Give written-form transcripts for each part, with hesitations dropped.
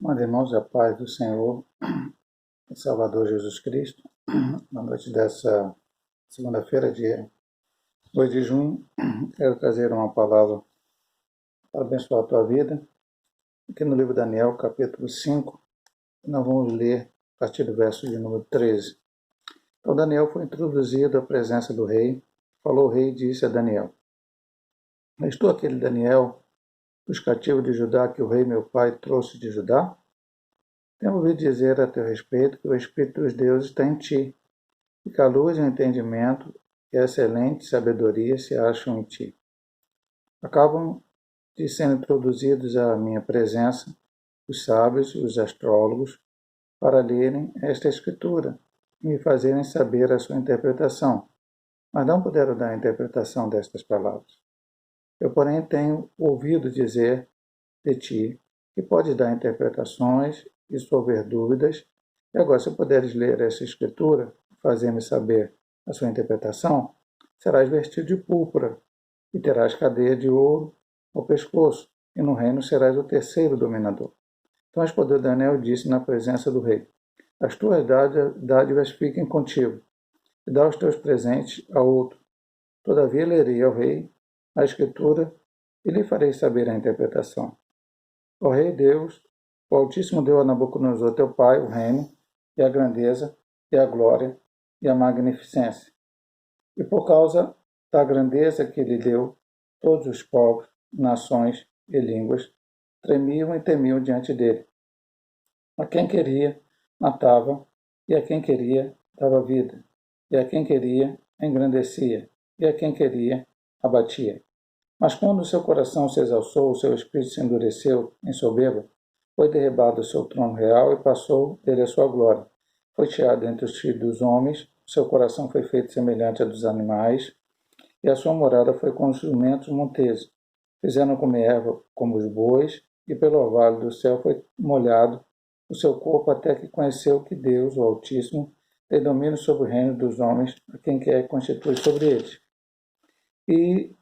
Meus irmãos, a paz do Senhor e Salvador Jesus Cristo, na noite dessa segunda-feira, dia 2 de junho, quero trazer uma palavra para abençoar a tua vida. Aqui no livro de Daniel, capítulo 5, nós vamos ler a partir do verso de número 13. Então Daniel foi introduzido à presença do rei. Falou o rei e disse a Daniel: És tu aquele Daniel dos cativos de Judá que o rei meu pai trouxe de Judá? Tenho ouvido dizer a teu respeito que o Espírito dos deuses está em ti, e que a luz e o entendimento e a excelente sabedoria se acham em ti. Acabam de ser introduzidos à minha presença os sábios e os astrólogos para lerem esta escritura e me fazerem saber a sua interpretação, mas não puderam dar a interpretação destas palavras. Eu, porém, tenho ouvido dizer de ti que podes dar interpretações e solver dúvidas. E agora, se puderes ler essa escritura, fazer-me saber a sua interpretação, serás vestido de púrpura e terás cadeia de ouro ao pescoço, e no reino serás o terceiro dominador. Então respondeu Daniel e disse na presença do rei: As tuas dádivas fiquem contigo, e dá os teus presentes a outro. Todavia lerei ao rei a escritura e lhe farei saber a interpretação. Ó Rei Deus, o Altíssimo deu a Nabucodonosor teu pai o reino, e a grandeza, e a glória, e a magnificência. E por causa da grandeza que lhe deu, todos os povos, nações e línguas tremiam e temiam diante dele. A quem queria, matava, e a quem queria, dava vida, e a quem queria, engrandecia, e a quem queria, abatia. Mas quando o seu coração se exalçou, o seu espírito se endureceu em soberba, foi derribado o seu trono real e passou dele a sua glória. Foi tirado entre os filhos dos homens, o seu coração foi feito semelhante a dos animais, e a sua morada foi com os jumentos monteses. Fizeram comer erva como os bois, e pelo orvalho do céu foi molhado o seu corpo até que conheceu que Deus, o Altíssimo, tem domínio sobre o reino dos homens, a quem quer constitui sobre eles. E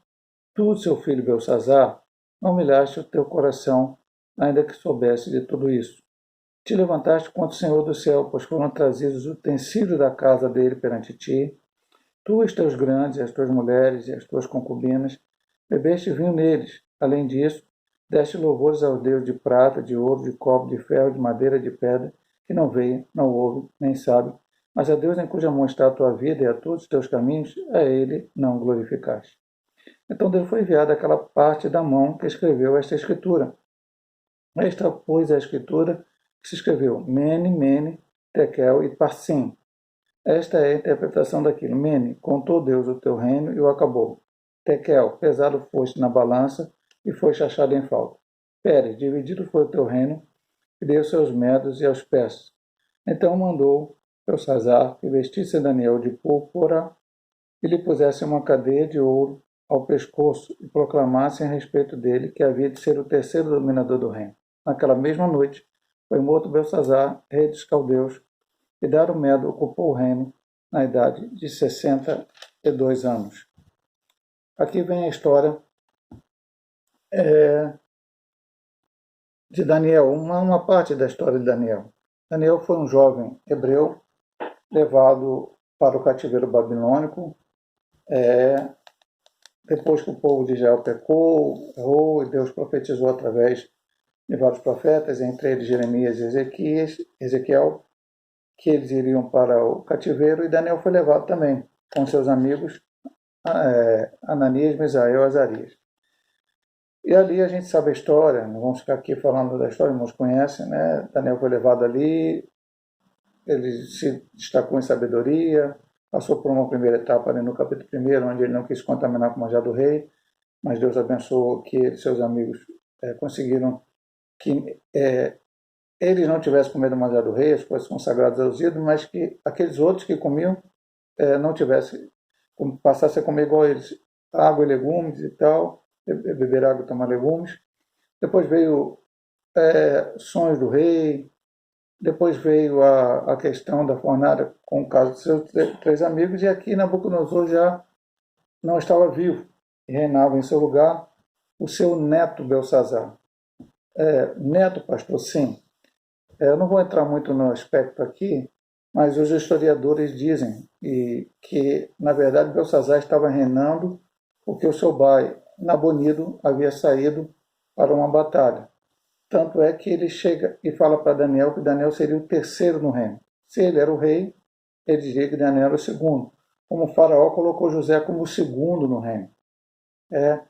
tu, seu filho Belsazar, não humilhaste o teu coração, ainda que soubesse de tudo isso. Te levantaste contra o Senhor do céu, pois foram trazidos os utensílios da casa dele perante ti. Tu, os teus grandes, as tuas mulheres e as tuas concubinas, bebeste vinho neles. Além disso, deste louvores ao Deus de prata, de ouro, de cobre, de ferro, de madeira, de pedra, que não veio, não ouve, nem sabe, mas a Deus em cuja mão está a tua vida e a todos os teus caminhos, a ele não glorificaste. Então dele foi enviada aquela parte da mão que escreveu esta escritura. Esta, pois, é a escritura que se escreveu: Mene, Mene, Tekel e Parsim. Esta é a interpretação daquilo. Mene, contou Deus o teu reino e o acabou. Tekel, pesado foste na balança e foste achado em falta. Pérez, dividido foi o teu reino e deu seus metros e aos pés. Então mandou Belsazar que vestisse Daniel de púrpura e lhe pusesse uma cadeia de ouro ao pescoço e proclamassem a respeito dele que havia de ser o terceiro dominador do reino. Naquela mesma noite, foi morto Belsazar, rei dos caldeus, e Daro-Medo ocupou o reino na idade de 62 anos. Aqui vem a história de Daniel, uma parte da história de Daniel. Daniel foi um jovem hebreu levado para o cativeiro babilônico, depois que o povo de Israel pecou, errou, e Deus profetizou através de vários profetas, entre eles Jeremias e Ezequiel, que eles iriam para o cativeiro, e Daniel foi levado também, com seus amigos Ananias, Misael e Azarias. E ali a gente sabe a história, não vamos ficar aqui falando da história, irmãos conhecem, né? Daniel foi levado ali, ele se destacou em sabedoria, passou por uma primeira etapa ali no capítulo 1, onde ele não quis contaminar com o manjar do rei, mas Deus abençoou que ele e seus amigos conseguiram que eles não tivessem comido o manjar do rei, as coisas consagradas aos ídolos, mas que aqueles outros que comiam não tivessem, passassem a comer igual a eles, água e legumes e tal, beber água e tomar legumes. Depois veio sonhos do rei, depois veio a questão da fornalha com o caso de seus três amigos, e aqui Nabucodonosor já não estava vivo, e reinava em seu lugar o seu neto Belsazar. Neto, pastor, sim. Eu não vou entrar muito no aspecto aqui, mas os historiadores dizem que na verdade, Belsazar estava reinando porque o seu pai, Nabonido, havia saído para uma batalha. Tanto é que ele chega e fala para Daniel que Daniel seria o terceiro no reino. Se ele era o rei, ele diria que Daniel era o segundo. Como o faraó colocou José como o segundo no reino. É,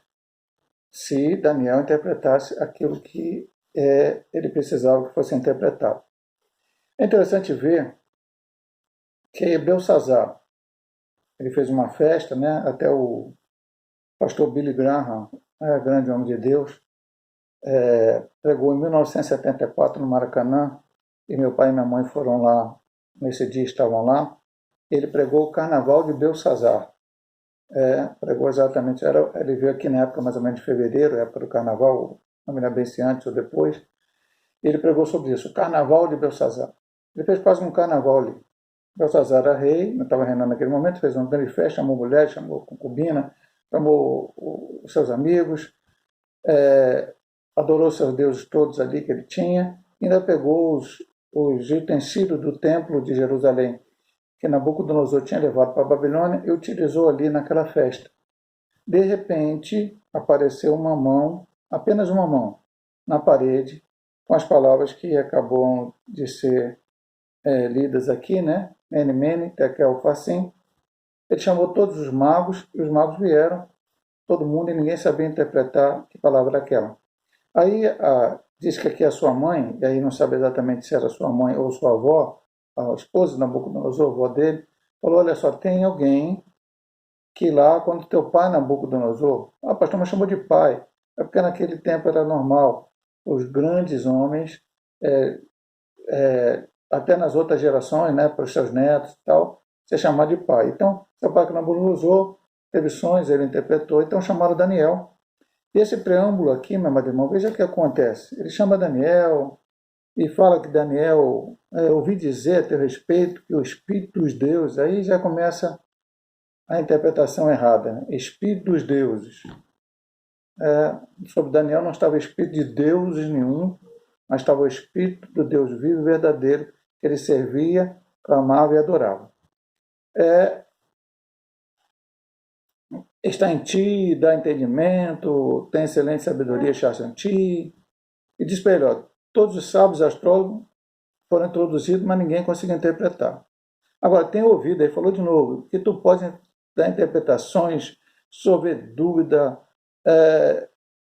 se Daniel interpretasse aquilo que ele precisava que fosse interpretado. É interessante ver que Belsazar, ele fez uma festa, né? Até o pastor Billy Graham, grande homem de Deus, pregou em 1974 no Maracanã, e meu pai e minha mãe foram lá, nesse dia estavam lá. Ele pregou o Carnaval de Belsazar. Pregou exatamente, ele veio aqui na época mais ou menos de fevereiro, época do Carnaval, não me lembro bem se antes ou depois. Ele pregou sobre isso, o Carnaval de Belsazar. Ele fez quase um carnaval ali. Belsazar era rei, não estava reinando naquele momento, fez uma grande festa, chamou mulher, chamou concubina, chamou os seus amigos, adorou seus deuses todos ali que ele tinha, e ainda pegou os utensílios do templo de Jerusalém, que Nabucodonosor tinha levado para a Babilônia, e utilizou ali naquela festa. De repente, apareceu uma mão, apenas uma mão, na parede, com as palavras que acabam de ser lidas aqui, né? Mene, mene, tekel, upharsin. Ele chamou todos os magos, e os magos vieram, todo mundo, e ninguém sabia interpretar que palavra era aquela. Aí diz que aqui é a sua mãe, e aí não sabe exatamente se era sua mãe ou sua avó, a esposa de Nabucodonosor, a avó dele, falou, olha só, tem alguém que lá, quando teu pai Nabucodonosor, pastor, mas chamou de pai, é porque naquele tempo era normal, os grandes homens, até nas outras gerações, né, para os seus netos e tal, ser chamado de pai. Então, seu pai Nabucodonosor teve sonhos, ele interpretou, então chamaram Daniel. E esse preâmbulo aqui, meu amado irmão, veja o que acontece. Ele chama Daniel e fala que Daniel ouvi dizer a teu respeito que o Espírito dos deuses, aí já começa a interpretação errada, né? Espírito dos deuses. Sobre Daniel não estava espírito de deuses nenhum, mas estava o Espírito do Deus vivo e verdadeiro que ele servia, clamava e adorava. Está em ti, dá entendimento, tem excelente sabedoria, acha em ti. E diz para ele, ó, todos os sábios astrólogos foram introduzidos, mas ninguém conseguiu interpretar. Agora, tem ouvido, ele falou de novo, que tu pode dar interpretações, sobre dúvida,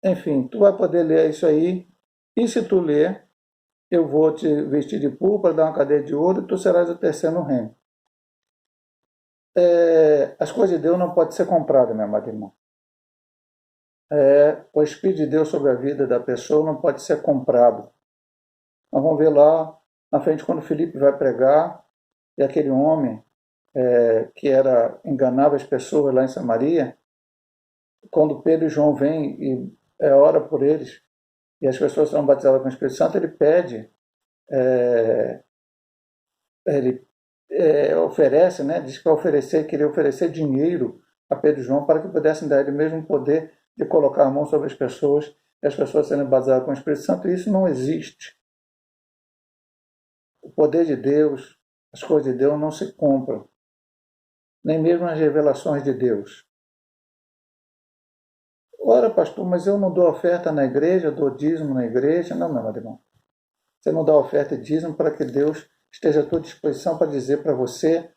enfim, tu vai poder ler isso aí, e se tu ler, eu vou te vestir de púrpura, dar uma cadeia de ouro, e tu serás o terceiro no reino. As coisas de Deus não podem ser compradas, meu amado irmão. O Espírito de Deus sobre a vida da pessoa não pode ser comprado. Nós vamos ver lá na frente quando Filipe vai pregar, e aquele homem que enganava as pessoas lá em Samaria, quando Pedro e João vêm e ora por eles, e as pessoas são batizadas com o Espírito Santo, ele pede, ele oferece, né, diz que queria oferecer dinheiro a Pedro e João para que pudessem dar ele mesmo poder de colocar a mão sobre as pessoas e as pessoas serem batizadas com o Espírito Santo, e isso não existe. O poder de Deus, as coisas de Deus não se compram, nem mesmo as revelações de Deus. Ora, pastor, mas eu não dou oferta na igreja, dou dízimo na igreja. Não, meu irmão. Você não dá oferta e dízimo para que Deus esteja à tua disposição para dizer para você,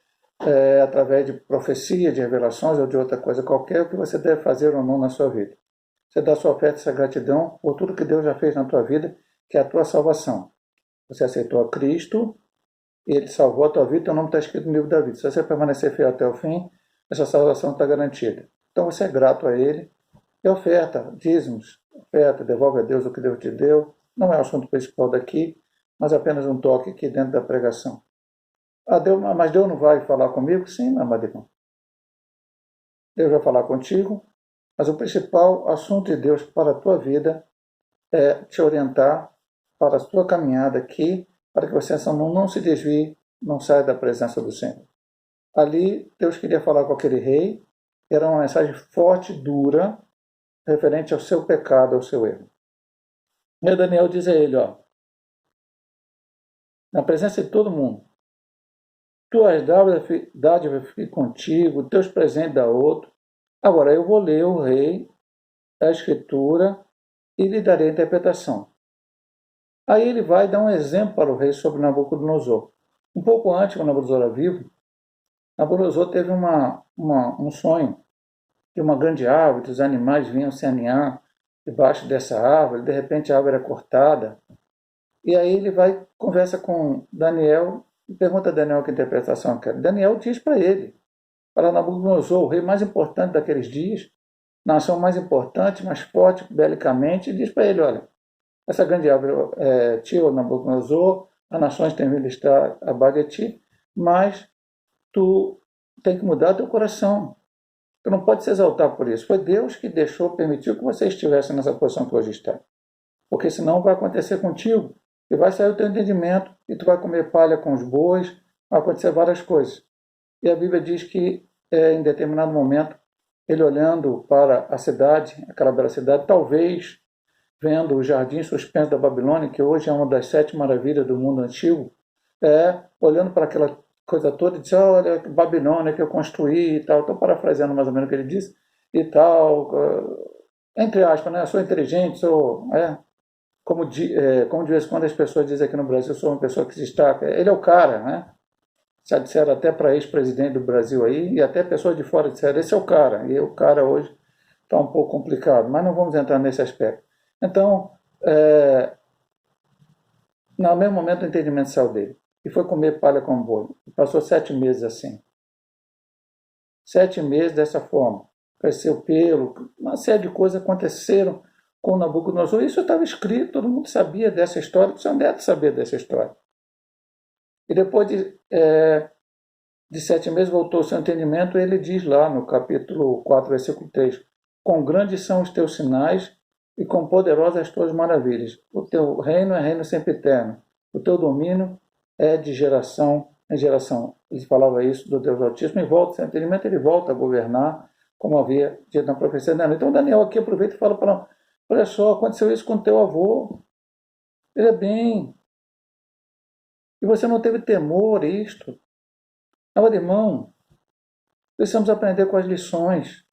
através de profecia, de revelações ou de outra coisa qualquer, o que você deve fazer ou não na sua vida. Você dá sua oferta e essa gratidão por tudo que Deus já fez na tua vida, que é a tua salvação. Você aceitou a Cristo, e Ele salvou a tua vida, teu nome está escrito no livro da vida. Se você permanecer fiel até o fim, essa salvação está garantida. Então você é grato a Ele, e oferta, dízimos, oferta, devolve a Deus o que Deus te deu. Não é o assunto principal daqui, mas apenas um toque aqui dentro da pregação. Mas Deus não vai falar comigo? Sim, meu amado irmão. Deus vai falar contigo, mas o principal assunto de Deus para a tua vida é te orientar para a tua caminhada aqui, para que você não se desvie, não saia da presença do Senhor. Ali, Deus queria falar com aquele rei, era uma mensagem forte, dura, referente ao seu pecado, ao seu erro. E Daniel diz a ele, ó, na presença de todo mundo. Tuas dádivas fiquem contigo, teus presentes da outro. Agora eu vou ler o rei, a escritura, e lhe darei a interpretação. Aí ele vai dar um exemplo para o rei sobre Nabucodonosor. Um pouco antes, quando Nabucodonosor era vivo, Nabucodonosor teve um sonho de uma grande árvore, os animais vinham se aninhar debaixo dessa árvore, de repente a árvore era cortada. E aí ele vai, conversa com Daniel e pergunta a Daniel que interpretação quer. Daniel diz para ele, para Nabucodonosor, o rei mais importante daqueles dias, nação mais importante, mais forte belicamente, e diz para ele, olha, essa grande árvore é tio Nabucodonosor, as nações têm vindo estar abaixo de ti, mas tu tem que mudar teu coração. Tu não pode se exaltar por isso. Foi Deus que deixou, permitiu que você estivesse nessa posição que hoje está. Porque senão vai acontecer contigo. E vai sair o teu entendimento, e tu vai comer palha com os bois, vai acontecer várias coisas. E a Bíblia diz que em determinado momento, ele olhando para a cidade, aquela bela cidade, talvez vendo o jardim suspenso da Babilônia, que hoje é uma das 7 maravilhas do mundo antigo, olhando para aquela coisa toda, disse, olha, Babilônia que eu construí e tal, estou parafraseando mais ou menos o que ele disse, e tal, entre aspas, né, sou inteligente, como de vez em quando as pessoas dizem aqui no Brasil, eu sou uma pessoa que se destaca, ele é o cara, né, já disseram até para ex-presidente do Brasil aí, e até pessoas de fora disseram, esse é o cara, e o cara hoje está um pouco complicado, mas não vamos entrar nesse aspecto. Então, no mesmo momento o entendimento saiu dele, e foi comer palha com boi, e passou 7 meses assim, 7 meses dessa forma, cresceu pelo, uma série de coisas aconteceram com Nabucodonosor, isso estava escrito, todo mundo sabia dessa história, o seu neto sabia dessa história. E depois de 7 meses voltou ao seu entendimento, e ele diz lá no capítulo 4, versículo 3, quão grandes são os teus sinais e quão poderosas as tuas maravilhas. O teu reino é reino sempre eterno, o teu domínio é de geração em geração. Ele falava isso do Deus Altíssimo, e volta ao seu entendimento, ele volta a governar, como havia dito na profecia de Daniel. Então Daniel aqui aproveita e fala para olha só, aconteceu isso com teu avô, ele é bem, e você não teve temor a isto. Amado irmão, precisamos aprender com as lições,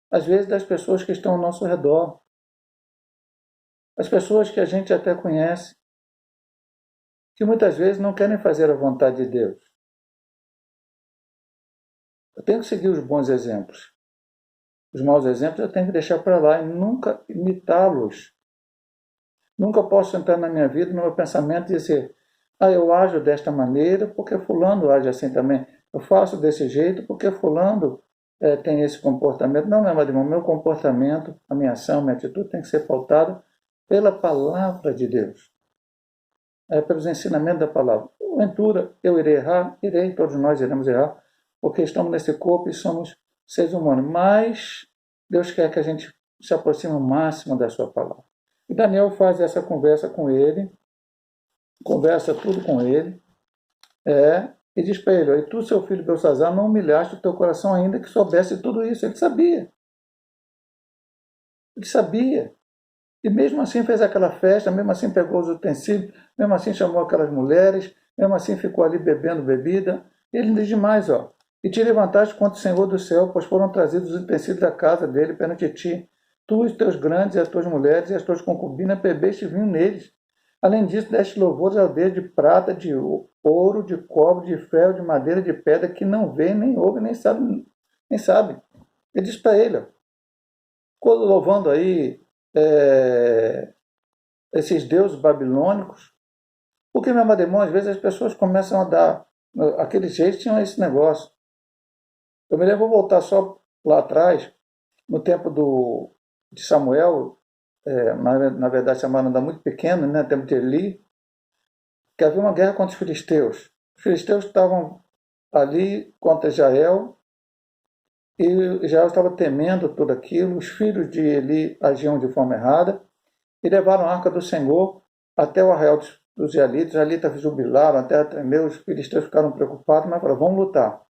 às vezes das pessoas que estão ao nosso redor, as pessoas que a gente até conhece, que muitas vezes não querem fazer a vontade de Deus. Eu tenho que seguir os bons exemplos. Os maus exemplos eu tenho que deixar para lá e nunca imitá-los. Nunca posso entrar na minha vida, no meu pensamento e dizer, eu ajo desta maneira porque fulano age assim também. Eu faço desse jeito porque fulano tem esse comportamento. Não, meu irmão, meu comportamento, a minha ação, a minha atitude tem que ser pautada pela palavra de Deus. Pelos ensinamentos da palavra. Porventura, eu irei errar? Irei, todos nós iremos errar, porque estamos nesse corpo e somos seres humanos. Mas Deus quer que a gente se aproxime o máximo da sua palavra. E Daniel faz essa conversa com ele, conversa tudo com ele, e diz para ele, e tu, seu filho Belsazar, não humilhaste o teu coração ainda que soubesse tudo isso. Ele sabia. Ele sabia. E mesmo assim fez aquela festa, mesmo assim pegou os utensílios, mesmo assim chamou aquelas mulheres, mesmo assim ficou ali bebendo bebida. E ele diz demais, e te levantaste contra o Senhor do céu, pois foram trazidos os utensílios da casa dele perante ti. Tu, os teus grandes, e as tuas mulheres, e as tuas concubinas, bebeste vinho neles. Além disso, deste louvores ao Deus de prata, de ouro, de cobre, de ferro, de madeira, de pedra, que não vê, nem ouve, nem sabe. Ele diz para ele, louvando aí esses deuses babilônicos, porque, meu amado irmão, às vezes as pessoas começam a dar, aqueles reis tinham esse negócio. Eu me lembro, vou voltar só lá atrás, no tempo de Samuel, na verdade Samuel ainda muito pequeno, né, no tempo de Eli, que havia uma guerra contra os filisteus. Os filisteus estavam ali contra Israel, e Israel estava temendo tudo aquilo, os filhos de Eli agiam de forma errada, e levaram a arca do Senhor até o arraial dos israelitas. Os israelitas jubilaram, a terra tremeu, os filisteus ficaram preocupados, mas falaram, vamos lutar.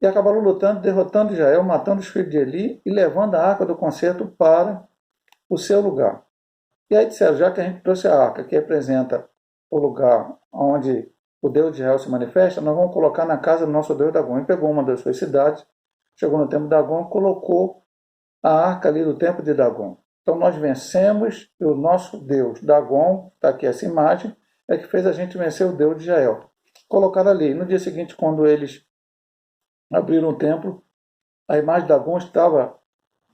E acabaram lutando, derrotando Israel, matando os filhos de Eli e levando a arca do concerto para o seu lugar. E aí disseram, já que a gente trouxe a arca, que representa o lugar onde o Deus de Israel se manifesta, nós vamos colocar na casa do nosso Deus Dagon. E pegou uma das suas cidades, chegou no templo de Dagon, colocou a arca ali do templo de Dagon. Então nós vencemos e o nosso Deus Dagon, está aqui essa imagem, é que fez a gente vencer o Deus de Israel. Colocaram ali. No dia seguinte, quando eles abriram o templo, a imagem de Dagon estava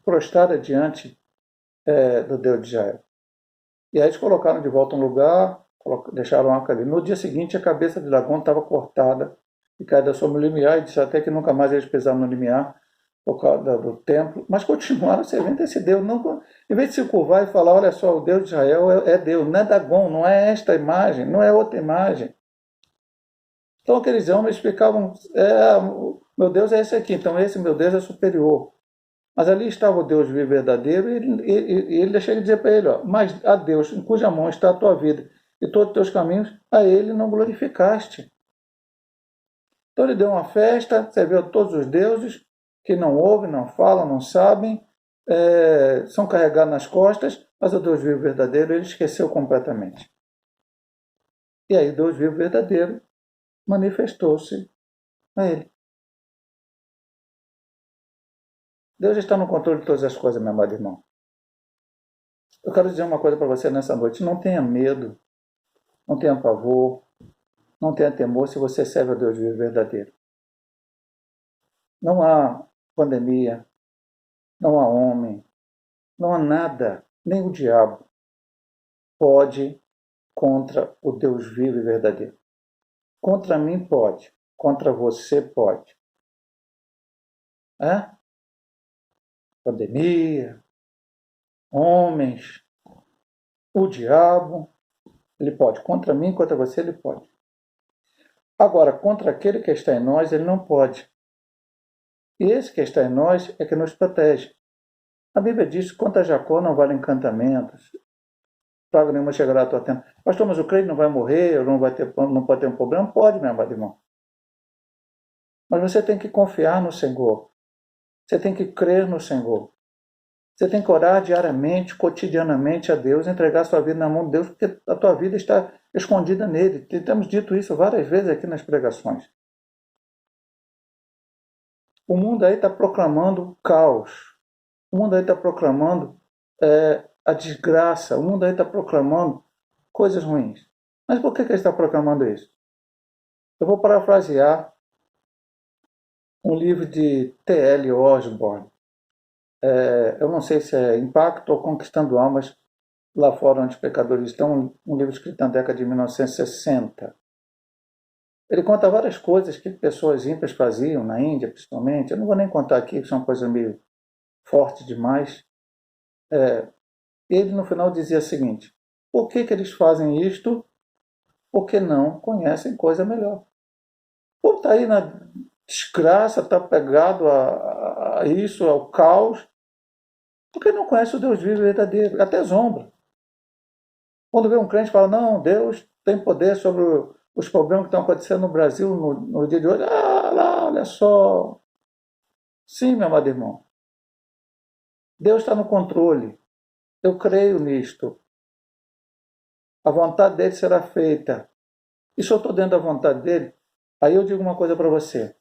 prostrada diante do Deus de Israel. E aí eles colocaram de volta no lugar, deixaram a arca ali. No dia seguinte, a cabeça de Dagon estava cortada e caída sobre o limiar, e disse até que nunca mais eles pisaram no limiar por causa do templo, mas continuaram servindo esse Deus. Não, em vez de se curvar e falar, olha só, o Deus de Israel é Deus, não é Dagon, não é esta imagem, não é outra imagem. Então aqueles homens explicavam, meu Deus é esse aqui, então esse meu Deus é superior. Mas ali estava o Deus vivo e verdadeiro, e ele deixou de dizer para ele, mas a Deus em cuja mão está a tua vida e todos os teus caminhos, a ele não glorificaste. Então ele deu uma festa, serviu a todos os deuses, que não ouvem, não falam, não sabem, são carregados nas costas, mas o Deus vivo e verdadeiro ele esqueceu completamente. E aí Deus vivo e verdadeiro manifestou-se a ele. Deus está no controle de todas as coisas, meu amado irmão. Eu quero dizer uma coisa para você nessa noite. Não tenha medo, não tenha pavor, não tenha temor se você serve a Deus vivo e verdadeiro. Não há pandemia, não há homem, não há nada, nem o diabo pode contra o Deus vivo e verdadeiro. Contra mim pode, contra você pode. Pandemia, homens, o diabo, ele pode. Contra mim, contra você, ele pode. Agora, contra aquele que está em nós, ele não pode. E esse que está em nós é que nos protege. A Bíblia diz que contra Jacó não vale encantamentos, praga nenhuma chegará à tua tenda. Pastor, mas o crente não vai morrer, não pode ter um problema? Pode, meu amado irmão. Mas você tem que confiar no Senhor. Você tem que crer no Senhor. Você tem que orar diariamente, cotidianamente a Deus, entregar sua vida na mão de Deus, porque a tua vida está escondida nele. Temos dito isso várias vezes aqui nas pregações. O mundo aí está proclamando caos. O mundo aí está proclamando a desgraça. O mundo aí está proclamando coisas ruins. Mas por que ele está proclamando isso? Eu vou parafrasear um livro de T.L. Osborne. Eu não sei se é Impacto ou Conquistando Almas lá fora onde os pecadores estão, um livro escrito na década de 1960. Ele conta várias coisas que pessoas ímpias faziam, na Índia principalmente. Eu não vou nem contar aqui, que são coisas meio fortes demais. Ele no final dizia o seguinte: por que eles fazem isto? Porque não conhecem coisa melhor. Ou está aí na desgraça, está pegado a isso, ao caos, porque não conhece o Deus vivo e verdadeiro. Até zombra. Quando vê um crente fala, não, Deus tem poder sobre os problemas que estão acontecendo no Brasil no dia de hoje. Lá, olha só. Sim, meu amado irmão. Deus está no controle. Eu creio nisto. A vontade dele será feita. E se eu estou dentro da vontade dele, aí eu digo uma coisa para você.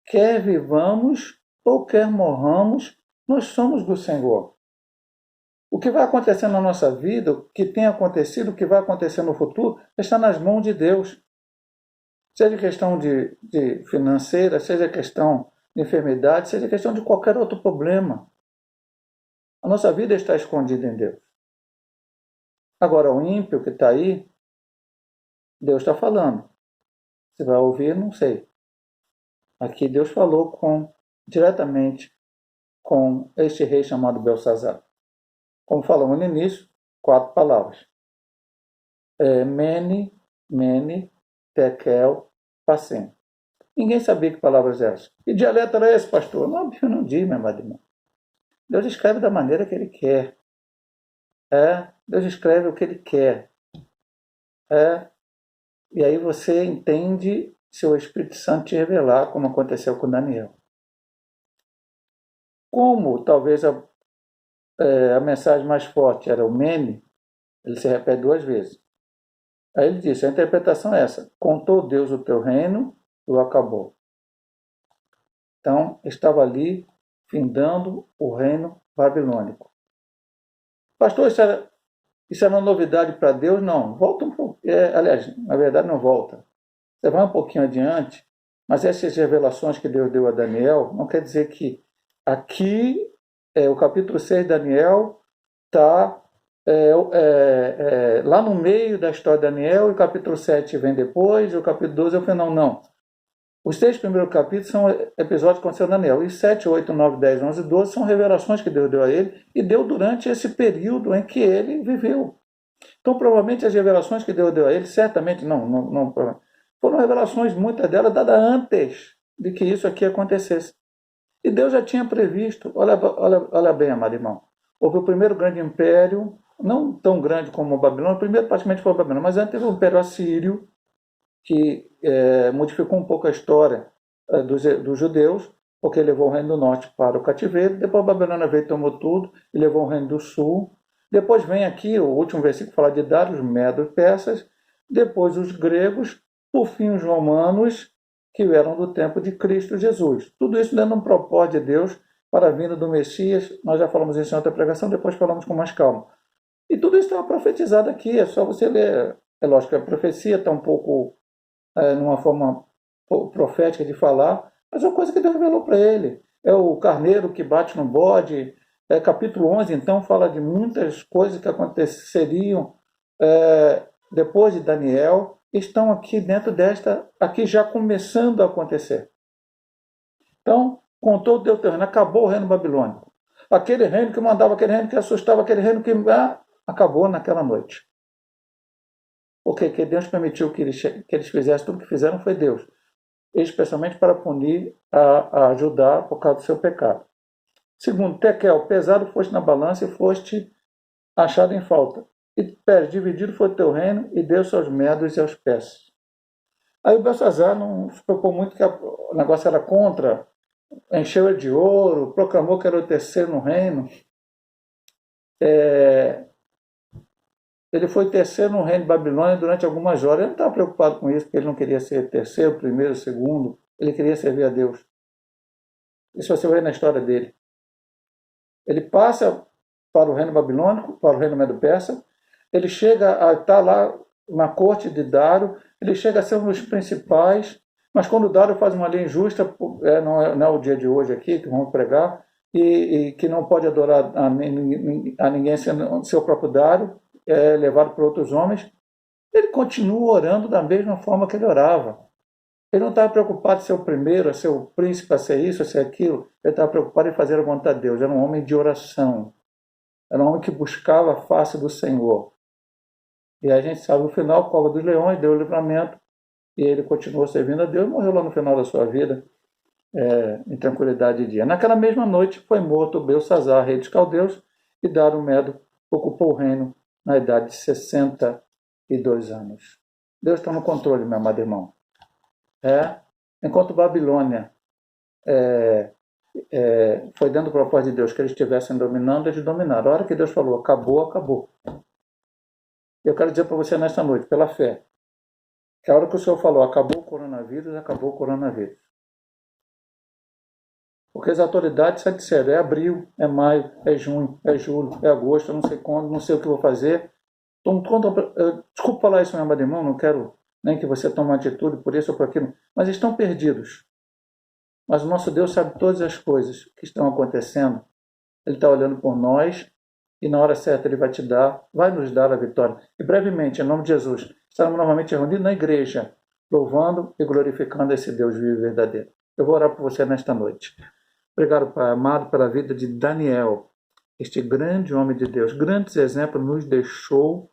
Quer vivamos ou quer morramos, nós somos do Senhor. O que vai acontecer na nossa vida, o que tem acontecido, o que vai acontecer no futuro, está nas mãos de Deus. Seja questão de financeira, seja questão de enfermidade, seja questão de qualquer outro problema. A nossa vida está escondida em Deus. Agora, o ímpio que está aí, Deus está falando. Você vai ouvir, não sei. Aqui Deus falou diretamente com este rei chamado Belsazar. Como falamos no início, 4 palavras. Mene, Mene, Tekel, Parsim. Ninguém sabia que palavras eram essas. Que dialeto era esse, pastor? Não, eu não digo, meu amado irmão. Deus escreve da maneira que ele quer. Deus escreve o que ele quer. E aí você entende se o Espírito Santo te revelar, como aconteceu com Daniel. Como talvez a mensagem mais forte era o Mene, ele se repete 2 vezes. Aí ele disse, a interpretação é essa, contou Deus o teu reino e o acabou. Então, estava ali findando o reino babilônico. Pastor, isso era uma novidade para Deus? Não, volta um pouco. Aliás, na verdade não volta. Você vai um pouquinho adiante, mas essas revelações que Deus deu a Daniel, não quer dizer que aqui, o capítulo 6 de Daniel está lá no meio da história de Daniel, e o capítulo 7 vem depois, e o capítulo 12 é o final. Não. Os 6 primeiros capítulos são episódios que aconteceram em Daniel, e 7, 8, 9, 10, 11 e 12 são revelações que Deus deu a ele, e deu durante esse período em que ele viveu. Então, provavelmente, as revelações que Deus deu a ele, certamente, não foram revelações, muitas delas, dadas antes de que isso aqui acontecesse. E Deus já tinha previsto, olha bem, amado irmão, houve o primeiro grande império, não tão grande como o Babilônia, o primeiro praticamente foi o Babilônia, mas antes teve o Império Assírio, que modificou um pouco a história dos judeus, porque levou o reino do norte para o cativeiro, depois a Babilônia veio e tomou tudo, e levou o reino do sul, depois vem aqui o último versículo falar de Dário, os medos e persas, depois os gregos, por fim os romanos, que vieram do tempo de Cristo Jesus. Tudo isso dando um propósito de Deus para a vinda do Messias. Nós já falamos isso em outra pregação, depois falamos com mais calma. E tudo isso está profetizado aqui, é só você ler. É lógico que a profecia está um pouco numa forma profética de falar, mas é uma coisa que Deus revelou para ele. É o carneiro que bate no bode. Capítulo 11, então, fala de muitas coisas que aconteceriam depois de Daniel, estão aqui dentro aqui já começando a acontecer. Então, contou o Deuteronômio, acabou o reino babilônico. Aquele reino que mandava, aquele reino que assustava, aquele reino que acabou naquela noite. Porque que Deus permitiu que eles fizessem tudo que fizeram foi Deus. Especialmente para punir, a ajudar por causa do seu pecado. Segundo, Tekel, pesado foste na balança e foste achado em falta. E Pérez, dividido foi o teu reino e deu-se aos medos e aos persas. Aí o Belsazar não se preocupou muito, que o negócio era contra, encheu ele de ouro, proclamou que era o terceiro no reino. Ele foi terceiro no reino de Babilônia durante algumas horas. Ele não estava preocupado com isso, porque ele não queria ser terceiro, primeiro, segundo. Ele queria servir a Deus. Isso você vê na história dele. Ele passa para o reino babilônico, para o reino medo-persa. Ele chega a estar lá na corte de Dário. Ele chega a ser um dos principais. Mas quando Dário faz uma lei injusta, não é o dia de hoje aqui, que vamos pregar, e que não pode adorar a ninguém sendo seu próprio Dário, levado por outros homens, ele continua orando da mesma forma que ele orava. Ele não estava preocupado em ser o primeiro, a ser o príncipe, a ser isso, a ser aquilo. Ele estava preocupado em fazer a vontade de Deus. Era um homem de oração. Era um homem que buscava a face do Senhor. E a gente sabe o final, cova dos leões, deu o livramento, e ele continuou servindo a Deus e morreu lá no final da sua vida, em tranquilidade de dia. Naquela mesma noite foi morto Belsazar, rei dos caldeus, e Dário Medo ocupou o reino na idade de 62 anos. Deus está no controle, meu amado irmão. Enquanto Babilônia foi dando o propósito de Deus que eles estivessem dominando, eles dominaram. A hora que Deus falou, acabou, acabou. Eu quero dizer para você nesta noite, pela fé, que a hora que o Senhor falou, acabou o coronavírus, acabou o coronavírus. Porque as autoridades já disseram, é abril, é maio, é junho, é julho, é agosto, eu não sei quando, não sei o que vou fazer. Desculpa falar isso, meu amado irmão, não quero nem que você tome uma atitude por isso ou por aquilo, mas estão perdidos. Mas o nosso Deus sabe todas as coisas que estão acontecendo. Ele está olhando por nós e na hora certa Ele vai nos dar a vitória. E brevemente, em nome de Jesus, estaremos novamente reunidos na igreja, louvando e glorificando esse Deus vivo e verdadeiro. Eu vou orar por você nesta noite. Obrigado, Pai amado, pela vida de Daniel, este grande homem de Deus. Grandes exemplos nos deixou,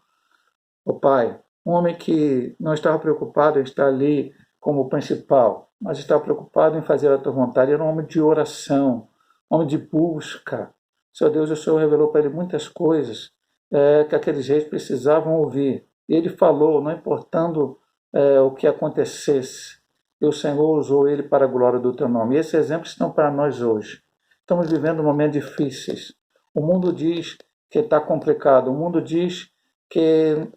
Pai, um homem que não estava preocupado em estar ali como principal, mas estava preocupado em fazer a tua vontade. Era um homem de oração, um homem de busca. Senhor Deus, o Senhor revelou para ele muitas coisas que aqueles reis precisavam ouvir. E ele falou, não importando o que acontecesse. E o Senhor usou ele para a glória do teu nome. E esses exemplos estão para nós hoje. Estamos vivendo momentos difíceis. O mundo diz que está complicado. O mundo diz que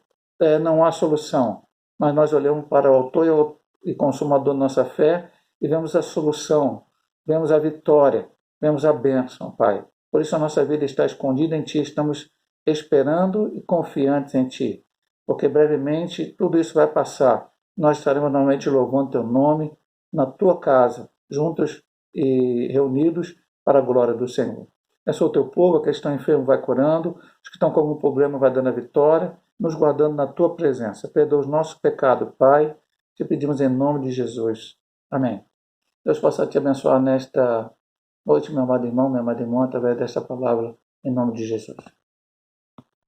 não há solução, mas nós olhamos para o autor e consumador da nossa fé e vemos a solução, vemos a vitória, vemos a bênção, Pai. Por isso a nossa vida está escondida em Ti, estamos esperando e confiantes em Ti, porque brevemente tudo isso vai passar. Nós estaremos novamente louvando Teu nome na Tua casa, juntos e reunidos para a glória do Senhor. Abençoa o Teu povo, aqueles que estão enfermos vai curando, os que estão com algum problema vai dando a vitória, nos guardando na Tua presença. Perdoa os nossos pecados, Pai, te pedimos em nome de Jesus. Amém. Deus possa te abençoar nesta noite, meu amado irmão, minha amada irmã, através desta palavra, em nome de Jesus.